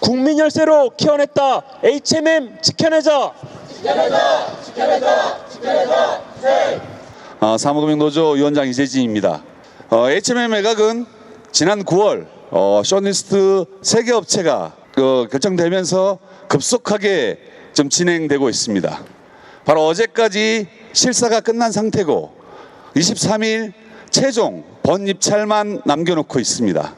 국민 열세로 키워냈다. HMM 지켜내자. 사무금융노조 위원장 이재진입니다. HMM 매각은 지난 9월 쇼니스트 3개 업체가 결정되면서 급속하게 좀 진행되고 있습니다. 바로 어제까지 실사가 끝난 상태고 23일 최종 번입찰만 남겨놓고 있습니다.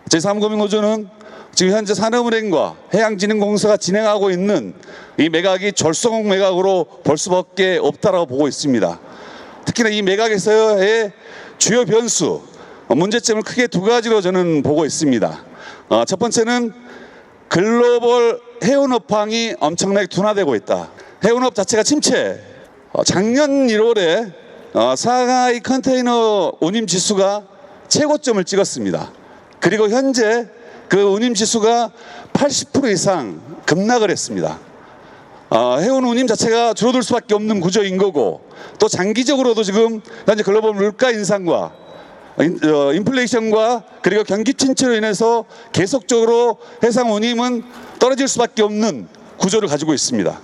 제3금융노조는 지금 현재 산업은행과 해양진흥공사가 진행하고 있는 이 매각이 졸속 매각으로 볼 수밖에 없다라고 보고 있습니다. 특히나 이 매각에서의 주요 변수, 문제점을 크게 두 가지로 저는 보고 있습니다. 첫 번째는 글로벌 해운업황이 엄청나게 둔화되고 있다. 해운업 자체가 침체. 작년 1월에 상하이 컨테이너 운임 지수가 최고점을 찍었습니다. 그리고 현재 그 운임 지수가 80% 이상 급락을 했습니다. 해운 운임 자체가 줄어들 수밖에 없는 구조인 거고, 또 장기적으로도 지금 현재 글로벌 물가 인상과 인플레이션과 그리고 경기 침체로 인해서 계속적으로 해상 운임은 떨어질 수밖에 없는 구조를 가지고 있습니다.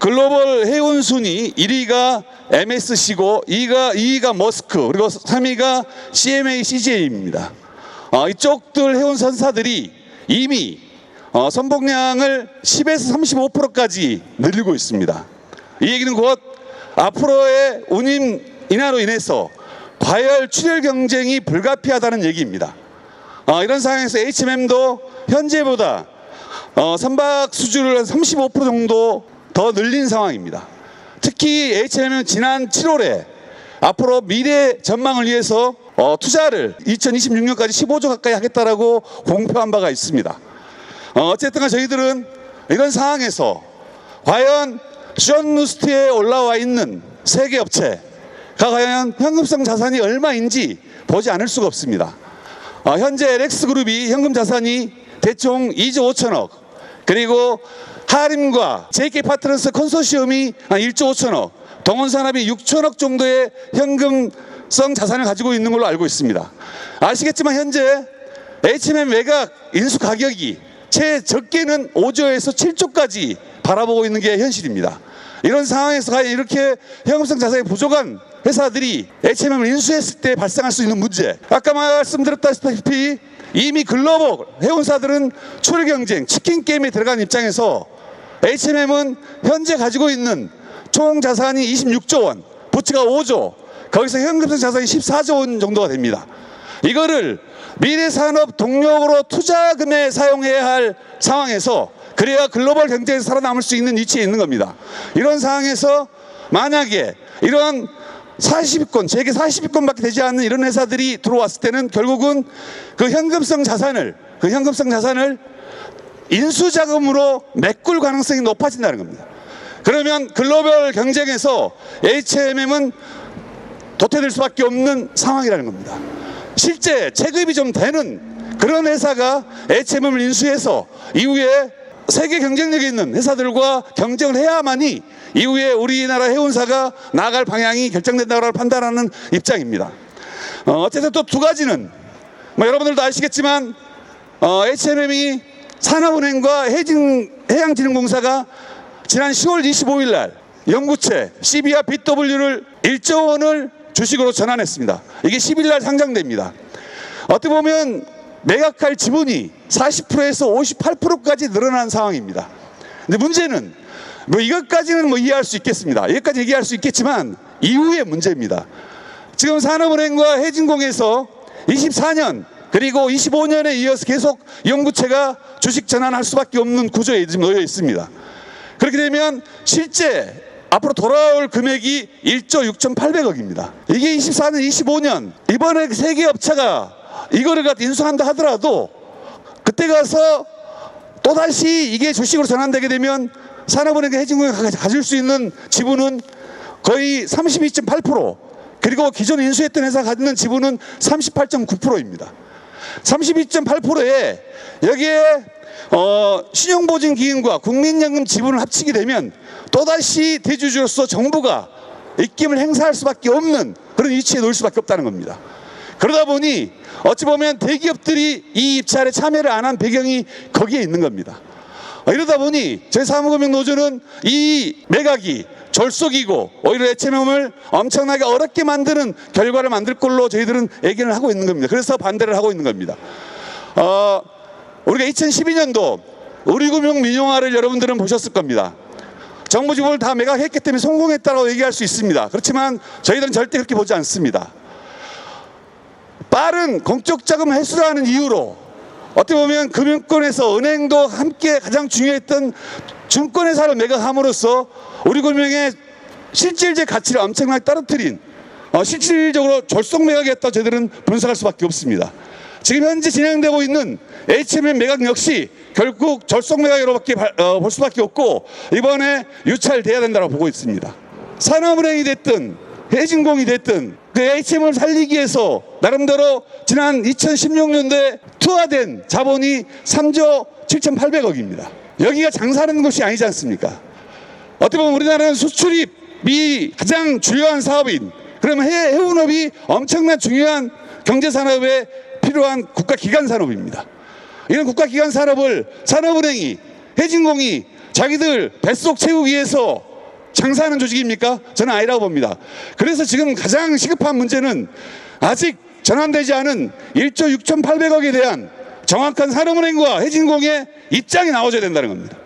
글로벌 해운 순위 1위가 MSC고 2위가 머스크, 그리고 3위가 CMA CGM입니다. 이쪽들 해운 선사들이 이미 선봉량을 10에서 35%까지 늘리고 있습니다. 이 얘기는 곧 앞으로의 운임 인하로 인해서 과열 출혈 경쟁이 불가피하다는 얘기입니다. 이런 상황에서 HMM도 현재보다 선박 수주를 35% 정도 더 늘린 상황입니다. 특히 HMM은 지난 7월에 앞으로 미래 전망을 위해서 투자를 2026년까지 15조 가까이 하겠다라고 공표한 바가 있습니다. 어쨌든 저희들은 이런 상황에서 과연 쇼니스트에 올라와 있는 세계 업체가 과연 현금성 자산이 얼마인지 보지 않을 수가 없습니다. 현재 LX그룹이 현금 자산이 대충 2조 5천억, 그리고 하림과 JK파트너스 컨소시엄이 한 1조 5천억, 동원산업이 6천억 정도의 현금성 자산을 가지고 있는 걸로 알고 있습니다. 아시겠지만 현재 HMM 매각 인수 가격이 최적게는 5조에서 7조까지 바라보고 있는 게 현실입니다. 이런 상황에서 과연 이렇게 현금성 자산이 부족한 회사들이 HMM을 인수했을 때 발생할 수 있는 문제, 아까 말씀드렸다시피 이미 글로벌 해운사들은 출혈 경쟁, 치킨 게임에 들어간 입장에서 HMM은 현재 가지고 있는 총 자산이 26조 원, 부채가 5조, 거기서 현금성 자산이 14조 원 정도가 됩니다. 이거를 미래산업 동력으로 투자금에 사용해야 할 상황에서, 그래야 글로벌 경제에서 살아남을 수 있는 위치에 있는 겁니다. 이런 상황에서 만약에 이런 40위권, 재계 40위권밖에 되지 않는 이런 회사들이 들어왔을 때는 결국은 그 현금성 자산을 인수자금으로 메꿀 가능성이 높아진다는 겁니다. 그러면 글로벌 경쟁에서 HMM은 도태될 수밖에 없는 상황이라는 겁니다. 실제 체급이 좀 되는 그런 회사가 HMM을 인수해서 이후에 세계 경쟁력이 있는 회사들과 경쟁을 해야만이 이후에 우리나라 해운사가 나아갈 방향이 결정된다고 판단하는 입장입니다. 어쨌든 또 두 가지는 여러분들도 아시겠지만 HMM이 산업은행과 해양진흥공사가 지난 10월 25일 날 영구채 CB와 BW를 1조 원을 주식으로 전환했습니다. 이게 10일 날 상장됩니다. 어떻게 보면 매각할 지분이 40%에서 58%까지 늘어난 상황입니다. 근데 문제는 이것까지는 이해할 수 있겠습니다. 여기까지 얘기할 수 있겠지만 이후의 문제입니다. 지금 산업은행과 해진공에서 24년 그리고 25년에 이어서 계속 영구채가 주식 전환할 수밖에 없는 구조에 지금 놓여 있습니다. 그렇게 되면 실제 앞으로 돌아올 금액이 1조 6,800억입니다. 이게 24년, 25년 이번에 세계 업체가 이거를 인수한다 하더라도 그때 가서 또다시 이게 주식으로 전환되게 되면 산업은행과 해진공이 가질 수 있는 지분은 거의 32.8%, 그리고 기존 인수했던 회사가 갖는 지분은 38.9%입니다. 32.8%에 여기에 신용보증기금과 국민연금 지분을 합치게 되면 또다시 대주주로서 정부가 입김을 행사할 수밖에 없는 그런 위치에 놓일 수밖에 없다는 겁니다. 그러다 보니 어찌 보면 대기업들이 이 입찰에 참여를 안 한 배경이 거기에 있는 겁니다. 이러다 보니 저희 사무금융노조는 이 매각이 졸속이고 오히려 HMM을 엄청나게 어렵게 만드는 결과를 만들 걸로 저희들은 예견을 하고 있는 겁니다. 그래서 반대를 하고 있는 겁니다. 우리가 2012년도 우리금융 민영화를 여러분들은 보셨을 겁니다. 정부 지분을 다 매각했기 때문에 성공했다고 얘기할 수 있습니다. 그렇지만 저희들은 절대 그렇게 보지 않습니다. 빠른 공적 자금 회수라는 이유로 어떻게 보면 금융권에서 은행도 함께 가장 중요했던 증권회사를 매각함으로써 우리 금융의 실질적 가치를 엄청나게 떨어뜨린 실질적으로 졸속 매각이었다 저희들은 분석할 수밖에 없습니다. 지금 현재 진행되고 있는 HMM 매각 역시 결국 졸속 매각으로밖에 볼 수밖에 없고 이번에 유찰돼야 된다고 보고 있습니다. 산업은행이 됐든 해진공이 됐든 그 HMM을 살리기 위해서 나름대로 지난 2016년도에 투하된 자본이 3조 7,800억입니다. 여기가 장사하는 곳이 아니지 않습니까? 어떻게 보면 우리나라는 수출입이 가장 중요한 사업인, 그러면 해운업이 엄청난 중요한 경제산업에 필요한 국가기관 산업입니다. 이런 국가기관 산업을 산업은행이, 해진공이 자기들 뱃속 채우기 위해서 장사하는 조직입니까? 저는 아니라고 봅니다. 그래서 지금 가장 시급한 문제는 아직 전환되지 않은 1조 6,800억에 대한 정확한 산업은행과 해진공의 입장이 나와줘야 된다는 겁니다.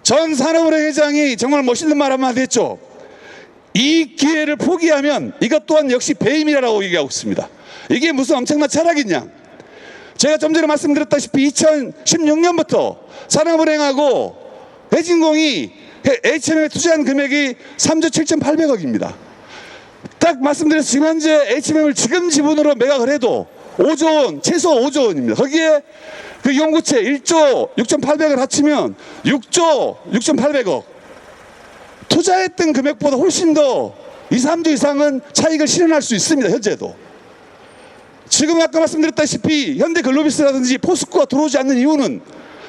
전 산업은행 회장이 정말 멋있는 말 한마디 했죠. 이 기회를 포기하면 이것 또한 역시 배임이라고 얘기하고 있습니다. 이게 무슨 엄청난 철학이냐. 제가 좀 전에 말씀드렸다시피 2016년부터 산업은행하고 해진공이 HMM에 투자한 금액이 3조 7,800억입니다. 딱 말씀드려서 지금 현재 HMM을 지금 지분으로 매각을 해도 5조 원, 최소 5조 원입니다. 거기에 그 연구체 1조 6,800을 합치면 6조 6,800억. 투자했던 금액보다 훨씬 더 2, 3조 이상은 차익을 실현할 수 있습니다. 현재도. 지금 아까 말씀드렸다시피 현대글로비스라든지 포스코가 들어오지 않는 이유는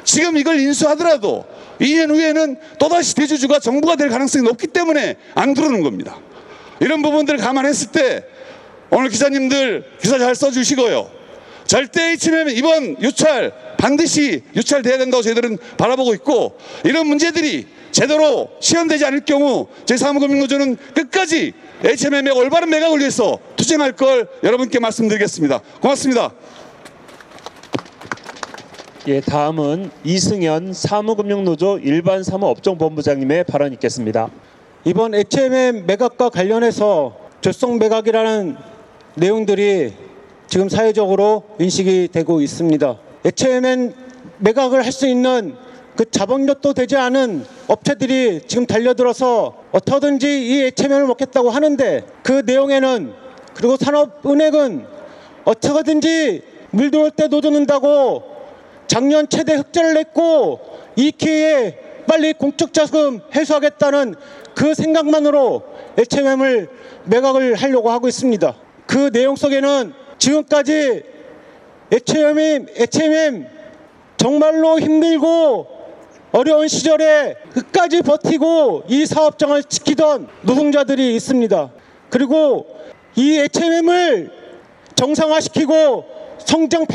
지금 이걸 인수하더라도 2년 후에는 또다시 대주주가 정부가 될 가능성이 높기 때문에 안 들어오는 겁니다. 이런 부분들을 감안했을 때 오늘 기자님들 기사 잘 써주시고요. 절대 HMM 이번 유찰 반드시 유찰돼야 된다고 저희들은 바라보고 있고, 이런 문제들이 제대로 실현되지 않을 경우 저희 사무금융노조는 끝까지 HMM의 올바른 매각을 위해서 투쟁할 걸 여러분께 말씀드리겠습니다. 고맙습니다. 예, 다음은 이승현 사무금융노조 일반사무업종본부장님의 발언 있겠습니다. 이번 HMM 매각과 관련해서 졸속 매각이라는 내용들이 지금 사회적으로 인식이 되고 있습니다. HMM 매각을 할 수 있는 그 자본력도 되지 않은 업체들이 지금 달려들어서 어떻게든지 이 HMM을 먹겠다고 하는데, 그 내용에는, 그리고 산업은행은 어떻게든지 물 들어올 때 노젓는다고 작년 최대 흑자를 냈고 이 기회에 빨리 공적 자금 회수하겠다는 그 생각만으로 HMM을 매각을 하려고 하고 있습니다. 그 내용 속에는 지금까지 HMM 정말로 힘들고 어려운 시절에 끝까지 버티고 이 사업장을 지키던 노동자들이 있습니다. 그리고 이 HMM을 정상화시키고 성장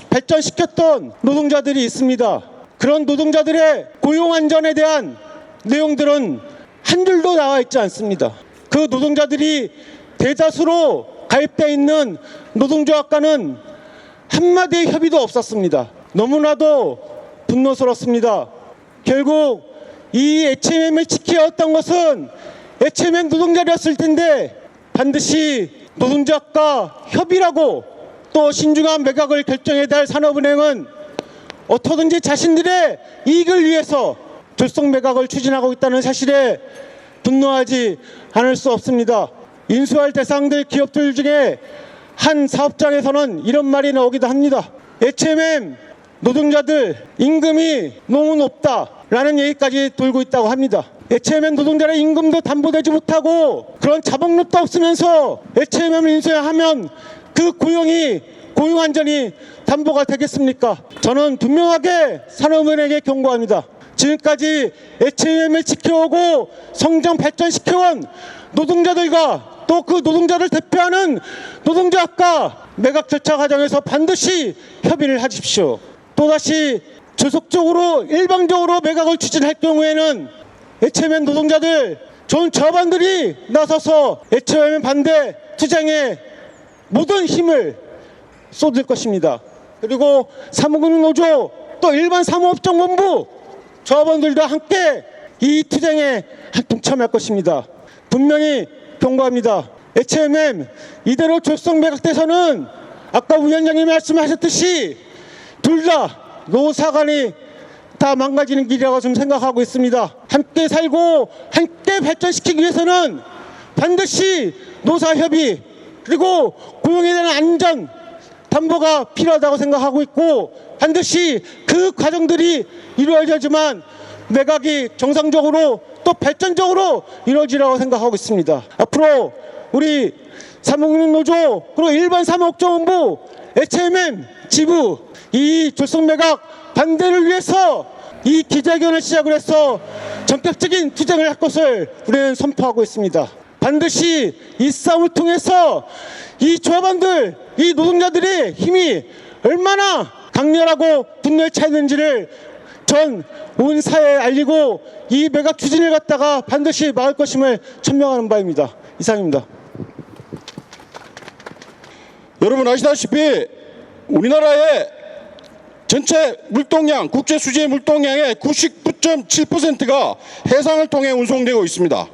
발전시켰던 노동자들이 있습니다. 그런 노동자들의 고용 안전에 대한 내용들은 한 줄도 나와 있지 않습니다. 그 노동자들이 대다수로 가입되어 있는 노동조합과는 한마디의 협의도 없었습니다. 너무나도 분노스럽습니다. 결국 이 HMM을 지켜야 했던 것은 HMM 노동자였을 텐데, 반드시 노동조합과 협의라고 또 신중한 매각을 결정해야 할 산업은행은 어떻게든지 자신들의 이익을 위해서 졸속 매각을 추진하고 있다는 사실에 분노하지 않을 수 없습니다. 인수할 대상들 기업들 중에 한 사업장에서는 이런 말이 나오기도 합니다. HMM 노동자들 임금이 너무 높다라는 얘기까지 돌고 있다고 합니다. HMM 노동자의 임금도 담보되지 못하고 그런 자본력도 없으면서 HMM을 인수하면 그 고용 안전이 담보가 되겠습니까? 저는 분명하게 산업은행에 경고합니다. 지금까지 HMM을 지켜오고 성장 발전시켜온 노동자들과 또 그 노동자를 대표하는 노동조합과 매각 절차 과정에서 반드시 협의를 하십시오. 또다시 지속적으로 일방적으로 매각을 추진할 경우에는 HMM 노동자들, 전 저반들이 나서서 HMM 반대 투쟁에 모든 힘을 쏟을 것입니다. 그리고 사무금융노조 또 일반 사무업종본부 조합원들과 함께 이 투쟁에 동참할 것입니다. 분명히 경고합니다. HMM 이대로 졸속 매각돼서는 아까 위원장님이 말씀하셨듯이 둘 다 노사간이 다 망가지는 길이라고 좀 생각하고 있습니다. 함께 살고 함께 발전시키기 위해서는 반드시 노사협의 그리고 고용에 대한 안전 담보가 필요하다고 생각하고 있고 반드시 그 과정들이 이루어져야지만 매각이 정상적으로 또 발전적으로 이루어지라고 생각하고 있습니다. 앞으로 우리 사무금융노조 그리고 일반 사무업종본부 HMM 지부 이 졸속 매각 반대를 위해서 이 기자회견을 시작을 해서 전격적인 투쟁을 할 것을 우리는 선포하고 있습니다. 반드시 이 싸움을 통해서 이 조합원들, 이 노동자들의 힘이 얼마나 강렬하고 분노에 차있는지를 전 온 사회에 알리고 이 매각 추진을 갖다가 반드시 막을 것임을 천명하는 바입니다. 이상입니다. 여러분 아시다시피 우리나라의 전체 물동량, 국제 수지 물동량의 99.7%가 해상을 통해 운송되고 있습니다.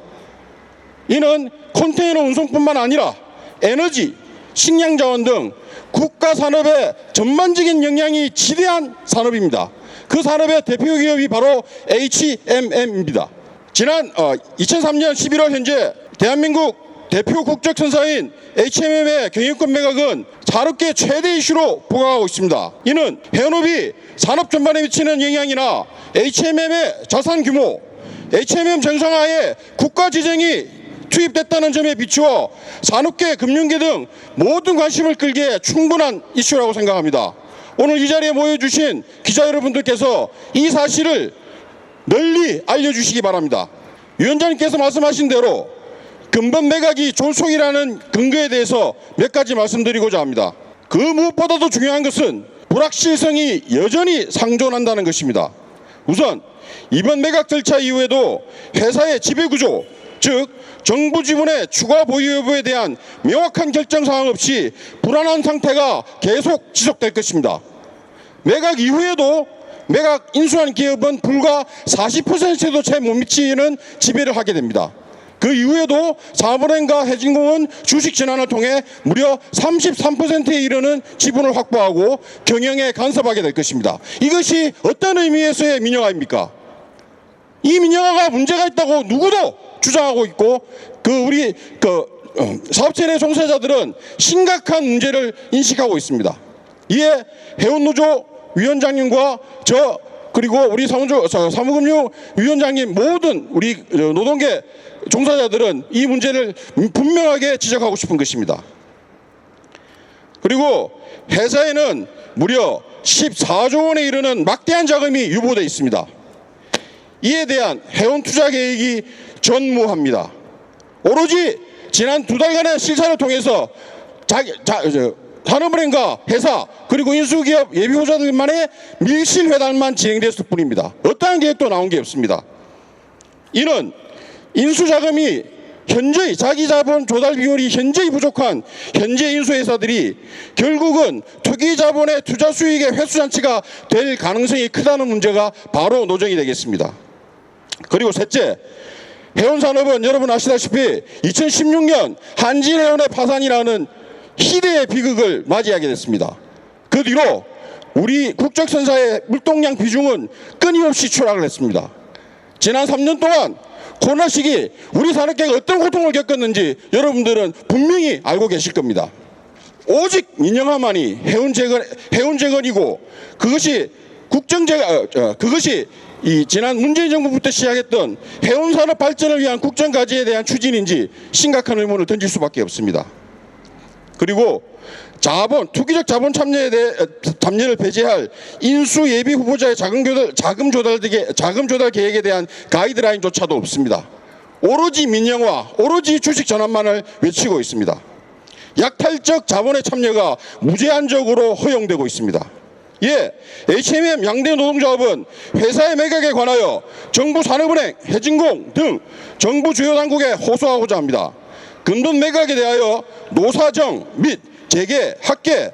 이는 컨테이너 운송뿐만 아니라 에너지, 식량자원 등 국가 산업의 전반적인 영향이 지대한 산업입니다. 그 산업의 대표 기업이 바로 HMM입니다. 지난 2003년 11월 현재 대한민국 대표 국적선사인 HMM의 경영권 매각은 산업계 최대 이슈로 부각하고 있습니다. 이는 해운업이 산업 전반에 미치는 영향이나 HMM의 자산 규모, HMM 정상화에 국가 재정이 투입됐다는 점에 비추어 산업계, 금융계 등 모든 관심을 끌기에 충분한 이슈라고 생각합니다. 오늘 이 자리에 모여주신 기자 여러분들께서 이 사실을 널리 알려주시기 바랍니다. 위원장님께서 말씀하신 대로 근본 매각이 졸속이라는 근거에 대해서 몇 가지 말씀드리고자 합니다. 그 무엇보다도 중요한 것은 불확실성이 여전히 상존한다는 것입니다. 우선 이번 매각 절차 이후에도 회사의 지배구조, 즉 정부 지분의 추가 보유 여부에 대한 명확한 결정 사항 없이 불안한 상태가 계속 지속될 것입니다. 매각 이후에도 매각 인수한 기업은 불과 40%도 채 못 미치는 지배를 하게 됩니다. 그 이후에도 사모은행과 해진공은 주식 전환을 통해 무려 33%에 이르는 지분을 확보하고 경영에 간섭하게 될 것입니다. 이것이 어떤 의미에서의 민영화입니까? 이 민영화가 문제가 있다고 누구도 주장하고 있고 우리 사업체 내 종사자들은 심각한 문제를 인식하고 있습니다. 이에 해운노조 위원장님과 저 그리고 우리 사무금융위원장님 모든 우리 노동계 종사자들은 이 문제를 분명하게 지적하고 싶은 것입니다. 그리고 회사에는 무려 14조 원에 이르는 막대한 자금이 유보되어 있습니다. 이에 대한 해운 투자 계획이 전무합니다. 오로지 지난 2달간의 실사를 통해서 산업은행과 회사 그리고 인수기업 예비후보자들만의 밀실회담만 진행됐을 뿐입니다. 어떠한 계획도 나온 게 없습니다. 이는 인수자금이 현저히 자기자본 조달 비율이 현저히 부족한 현재 인수회사들이 결국은 투기자본의 투자 수익의 회수잔치가 될 가능성이 크다는 문제가 바로 노정이 되겠습니다. 그리고 셋째, 해운산업은 여러분 아시다시피 2016년 한진해운의 파산이라는 희대의 비극을 맞이하게 됐습니다. 그 뒤로 우리 국적선사의 물동량 비중은 끊임없이 추락을 했습니다. 지난 3년 동안 코로나 시기 우리 산업계가 어떤 고통을 겪었는지 여러분들은 분명히 알고 계실 겁니다. 오직 민영화만이 해운재건이고 그것이 그것이 지난 문재인 정부부터 시작했던 해운산업 발전을 위한 국정과제에 대한 추진인지 심각한 의문을 던질 수밖에 없습니다. 그리고 투기적 자본 참여를 배제할 인수 예비 후보자의 자금 조달 계획에 대한 가이드라인조차도 없습니다. 오로지 민영화, 오로지 주식 전환만을 외치고 있습니다. 약탈적 자본의 참여가 무제한적으로 허용되고 있습니다. 예, HMM 양대 노동조합은 회사의 매각에 관하여 정부 산업은행, 해진공 등 정부 주요 당국에 호소하고자 합니다. 금돈 매각에 대하여 노사정 및 재계, 학계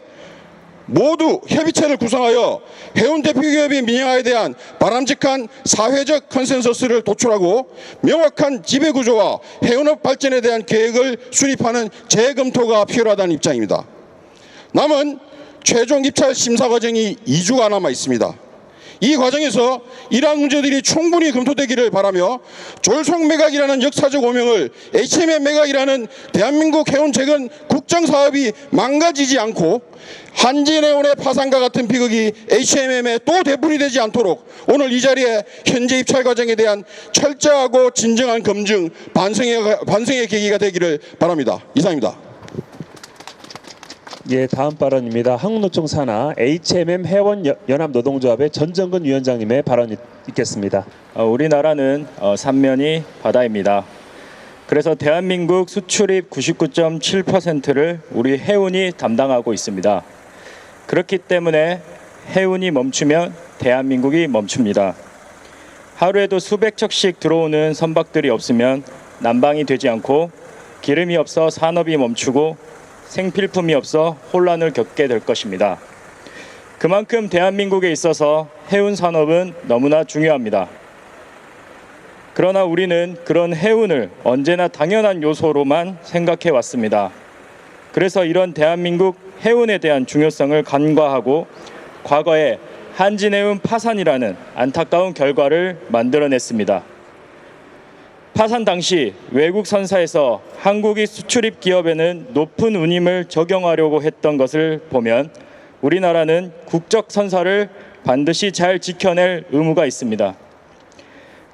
모두 협의체를 구성하여 해운 대표기업이 민영화에 대한 바람직한 사회적 컨센서스를 도출하고 명확한 지배구조와 해운업 발전에 대한 계획을 수립하는 재검토가 필요하다는 입장입니다. 남은 최종 입찰 심사 과정이 2주가 남아 있습니다. 이 과정에서 이러한 문제들이 충분히 검토되기를 바라며 졸속 매각이라는 역사적 오명을 HMM 매각이라는 대한민국 해운 재건 국정사업이 망가지지 않고 한진해운의 파산과 같은 비극이 HMM에 또 되풀이되지 않도록 오늘 이 자리에 현재 입찰 과정에 대한 철저하고 진정한 검증, 반성의 계기가 되기를 바랍니다. 이상입니다. 예, 다음 발언입니다. 한국노총 산하 HMM 해원 연합 노동조합의 전정근 위원장님의 발언이 있겠습니다. 우리나라는 삼면이 바다입니다. 그래서 대한민국 수출입 99.7%를 우리 해운이 담당하고 있습니다. 그렇기 때문에 해운이 멈추면 대한민국이 멈춥니다. 하루에도 수백 척씩 들어오는 선박들이 없으면 난방이 되지 않고 기름이 없어 산업이 멈추고 생필품이 없어 혼란을 겪게 될 것입니다. 그만큼 대한민국에 있어서 해운 산업은 너무나 중요합니다. 그러나 우리는 그런 해운을 언제나 당연한 요소로만 생각해 왔습니다. 그래서 이런 대한민국 해운에 대한 중요성을 간과하고 과거에 한진해운 파산이라는 안타까운 결과를 만들어냈습니다. 파산 당시 외국 선사에서 한국이 수출입 기업에는 높은 운임을 적용하려고 했던 것을 보면 우리나라는 국적 선사를 반드시 잘 지켜낼 의무가 있습니다.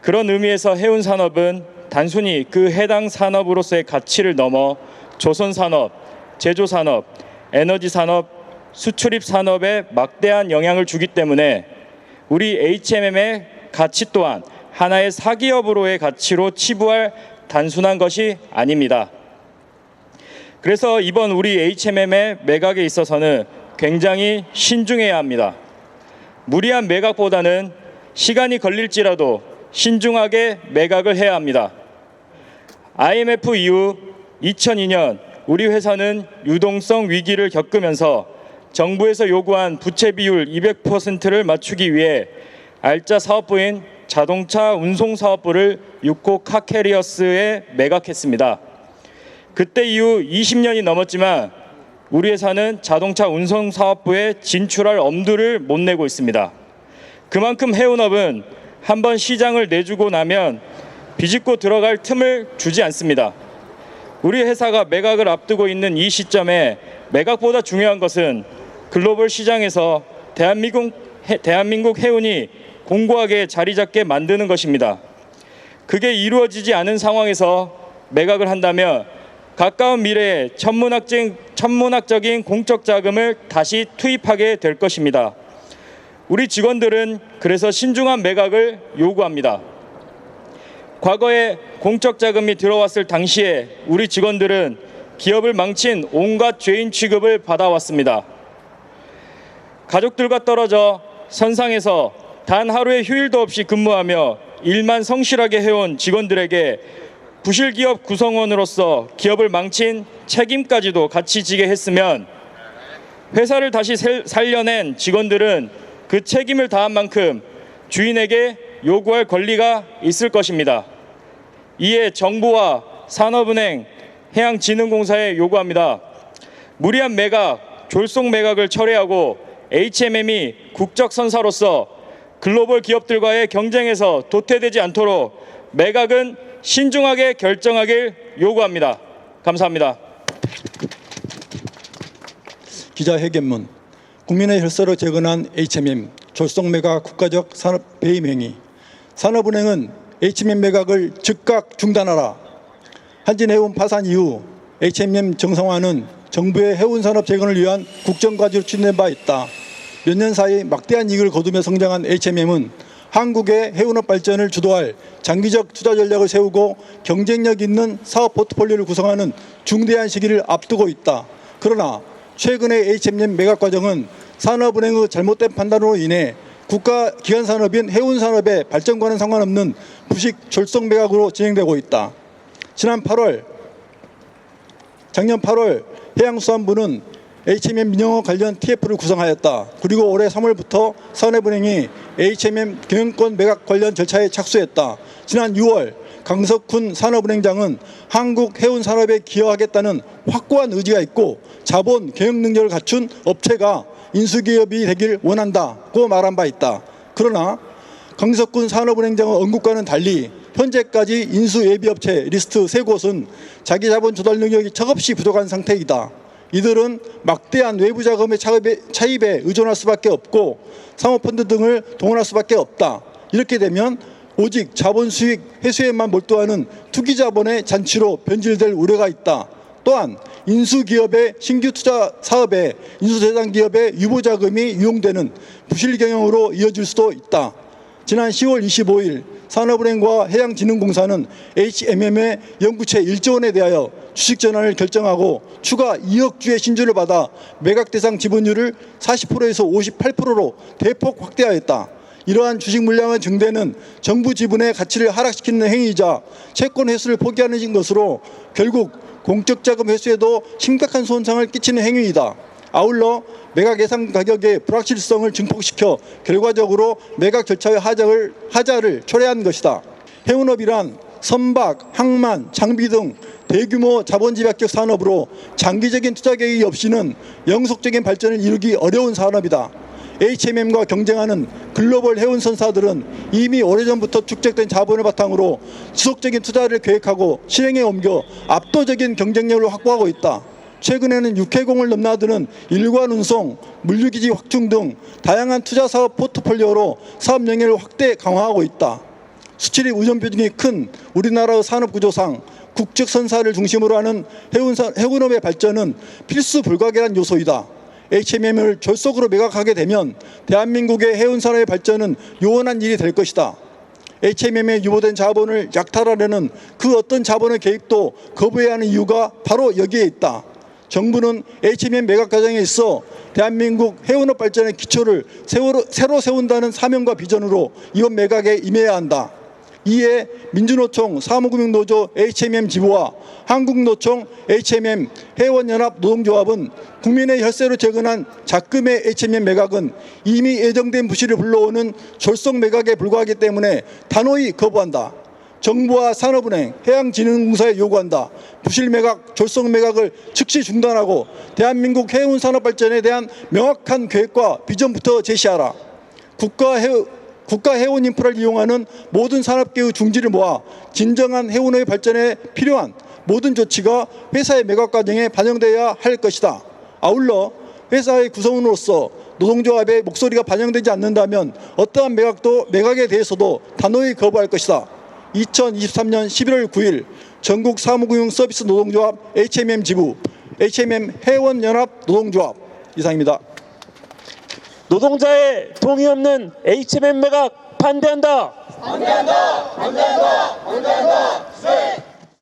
그런 의미에서 해운 산업은 단순히 그 해당 산업으로서의 가치를 넘어 조선 산업, 제조 산업, 에너지 산업, 수출입 산업에 막대한 영향을 주기 때문에 우리 HMM의 가치 또한 하나의 사기업으로의 가치로 치부할 단순한 것이 아닙니다. 그래서 이번 우리 HMM의 매각에 있어서는 굉장히 신중해야 합니다. 무리한 매각보다는 시간이 걸릴지라도 신중하게 매각을 해야 합니다. IMF 이후 2002년 우리 회사는 유동성 위기를 겪으면서 정부에서 요구한 부채 비율 200%를 맞추기 위해 알짜 사업부인 자동차 운송 사업부를 6호 카캐리어스에 매각했습니다. 그때 이후 20년이 넘었지만 우리 회사는 자동차 운송 사업부에 진출할 엄두를 못 내고 있습니다. 그만큼 해운업은 한번 시장을 내주고 나면 비집고 들어갈 틈을 주지 않습니다. 우리 회사가 매각을 앞두고 있는 이 시점에 매각보다 중요한 것은 글로벌 시장에서 대한민국 해운이 공고하게 자리 잡게 만드는 것입니다. 그게 이루어지지 않은 상황에서 매각을 한다면 가까운 미래에 천문학적인 공적 자금을 다시 투입하게 될 것입니다. 우리 직원들은 그래서 신중한 매각을 요구합니다. 과거에 공적 자금이 들어왔을 당시에 우리 직원들은 기업을 망친 온갖 죄인 취급을 받아왔습니다. 가족들과 떨어져 선상에서 단 하루의 휴일도 없이 근무하며 일만 성실하게 해온 직원들에게 부실기업 구성원으로서 기업을 망친 책임까지도 같이 지게 했으면 회사를 다시 살려낸 직원들은 그 책임을 다한 만큼 주인에게 요구할 권리가 있을 것입니다. 이에 정부와 산업은행, 해양진흥공사에 요구합니다. 무리한 매각, 졸속 매각을 철회하고 HMM이 국적 선사로서 글로벌 기업들과의 경쟁에서 도태되지 않도록 매각은 신중하게 결정하길 요구합니다. 감사합니다. 기자회견문. 국민의 혈세로 재건한 HMM 졸속 매각 국가적 산업 배임 행위. 산업은행은 HMM 매각을 즉각 중단하라. 한진해운 파산 이후 HMM 정상화는 정부의 해운산업 재건을 위한 국정과제로 추진된 바 있다. 몇 년 사이 막대한 이익을 거두며 성장한 HMM은 한국의 해운업 발전을 주도할 장기적 투자 전략을 세우고 경쟁력 있는 사업 포트폴리오를 구성하는 중대한 시기를 앞두고 있다. 그러나 최근의 HMM 매각 과정은 산업은행의 잘못된 판단으로 인해 국가 기관 산업인 해운 산업의 발전과는 상관없는 부식 졸속 매각으로 진행되고 있다. 작년 8월 해양수산부는 HMM 민영화 관련 TF를 구성하였다. 그리고 올해 3월부터 산업은행이 HMM 경영권 매각 관련 절차에 착수했다. 지난 6월 강석훈 산업은행장은 한국 해운 산업에 기여하겠다는 확고한 의지가 있고 자본 경영 능력을 갖춘 업체가 인수기업이 되길 원한다고 말한 바 있다. 그러나 강석훈 산업은행장의 언급과는 달리 현재까지 인수 예비업체 리스트 3곳은 자기 자본 조달 능력이 척없이 부족한 상태이다. 이들은 막대한 외부 자금의 차입에 의존할 수밖에 없고 사모펀드 등을 동원할 수밖에 없다. 이렇게 되면 오직 자본 수익 회수에만 몰두하는 투기 자본의 잔치로 변질될 우려가 있다. 또한 인수기업의 신규 투자 사업에 인수대상 기업의 유보 자금이 유용되는 부실 경영으로 이어질 수도 있다. 지난 10월 25일 산업은행과 해양진흥공사는 HMM의 연구체 1조 원에 대하여 주식 전환을 결정하고 추가 2억 주의 신주를 받아 매각 대상 지분율을 40%에서 58%로 대폭 확대하였다. 이러한 주식 물량의 증대는 정부 지분의 가치를 하락시키는 행위이자 채권 회수를 포기하는 것으로 결국 공적 자금 회수에도 심각한 손상을 끼치는 행위이다. 아울러 매각 예상 가격의 불확실성을 증폭시켜 결과적으로 매각 절차의 하자를 초래한 것이다. 해운업이란 선박, 항만, 장비 등 대규모 자본집약적 산업으로 장기적인 투자 계획이 없이는 영속적인 발전을 이루기 어려운 산업이다. HMM과 경쟁하는 글로벌 해운선사들은 이미 오래전부터 축적된 자본을 바탕으로 지속적인 투자를 계획하고 실행에 옮겨 압도적인 경쟁력을 확보하고 있다. 최근에는 육해공을 넘나드는 일관 운송, 물류기지 확충 등 다양한 투자사업 포트폴리오로 사업 영역을 확대 강화하고 있다. 수출입 의존 비중이 큰 우리나라의 산업구조상 국적선사를 중심으로 하는 해운업의 발전은 필수 불가결한 요소이다. HMM을 졸속으로 매각하게 되면 대한민국의 해운산업의 발전은 요원한 일이 될 것이다. HMM에 유보된 자본을 약탈하려는 그 어떤 자본의 개입도 거부해야 하는 이유가 바로 여기에 있다. 정부는 HMM 매각 과정에 있어 대한민국 해운업 발전의 기초를 새로 세운다는 사명과 비전으로 이번 매각에 임해야 한다. 이에 민주노총 사무금융노조 HMM 지부와 한국노총 HMM 해원연합 노동조합은 국민의 혈세로 재건한 작금의 HMM 매각은 이미 예정된 부실을 불러오는 졸속 매각에 불과하기 때문에 단호히 거부한다. 정부와 산업은행, 해양진흥공사에 요구한다. 부실 매각, 졸속 매각을 즉시 중단하고 대한민국 해운 산업 발전에 대한 명확한 계획과 비전부터 제시하라. 국가 해운 인프라를 이용하는 모든 산업계의 중지를 모아 진정한 해운의 발전에 필요한 모든 조치가 회사의 매각 과정에 반영되어야 할 것이다. 아울러 회사의 구성원으로서 노동조합의 목소리가 반영되지 않는다면 어떠한 매각에 대해서도 단호히 거부할 것이다. 2023년 11월 9일 전국 사무금융 서비스 노동조합 HMM 지부, HMM 해원연합 노동조합 이상입니다. 노동자의 동의 없는 HMM 매각 반대한다. 반대한다. 반대한다. 반대한다.